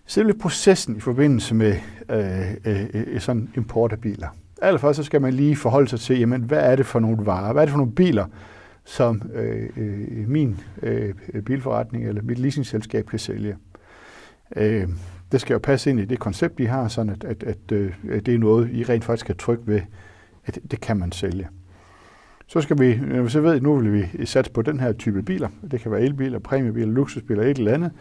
Selve processen i forbindelse med sådan import af biler. Allerførst så skal man lige forholde sig til, jamen, hvad er det for nogle varer, hvad er det for nogle biler, som min bilforretning eller mit leasingselskab kan sælge. Det skal jo passe ind i det koncept, de har, sådan at det er noget, I rent faktisk kan trykke ved, at det kan man sælge. Så skal vi, når vi så ved, nu vil vi satse på den her type biler. Det kan være elbiler, præmiebiler, luksusbiler, et eller andet.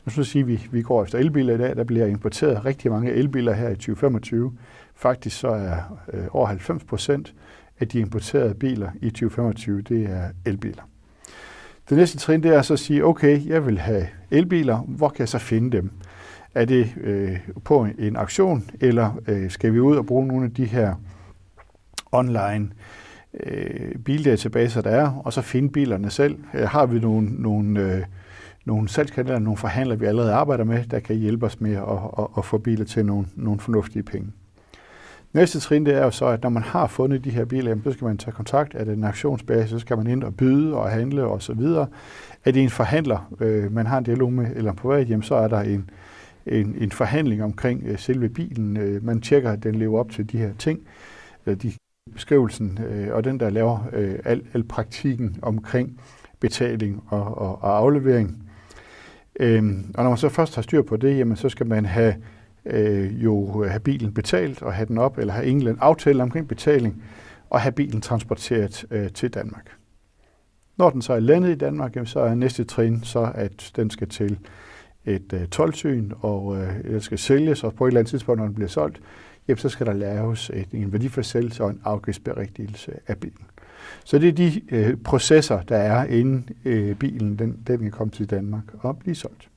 Nu så siger vi går efter elbiler i dag. Der bliver importeret rigtig mange elbiler her i 2025. Faktisk så er over 90% af de importerede biler i 2025, det er elbiler. Det næste trin, det er så at sige, okay, jeg vil have elbiler. Hvor kan jeg så finde dem? Er det på en auktion, eller skal vi ud og bruge nogle af de her online bildatabaser, der er, og så finde bilerne selv? Har vi nogle salgskanaler, nogle forhandlere, vi allerede arbejder med, der kan hjælpe os med at få biler til nogle fornuftige penge. Næste trin, det er jo så, at når man har fundet de her biler, så skal man tage kontakt. Er det en auktionsbase, så skal man ind og byde og handle osv. Er det en forhandler, man har en dialog med, eller på vej hjem, så er der en forhandling omkring selve bilen. Man tjekker, at den lever op til de her ting, de beskrivelsen, og den, der laver al praktikken omkring betaling og aflevering. Og når man så først har styr på det, jamen, så skal man have bilen betalt og have den op, eller have en eller anden aftale omkring betaling, og have bilen transporteret til Danmark. Når den så er landet i Danmark, jamen, så er næste trin så, at den skal til et toldsyn, og den skal sælges, og på et eller andet tidspunkt, når den bliver solgt, jamen, så skal der laves en værdifastsættelse og en afgiftsberigtigelse af bilen. Så det er de processer, der er inden bilen den kan komme til Danmark og blive solgt.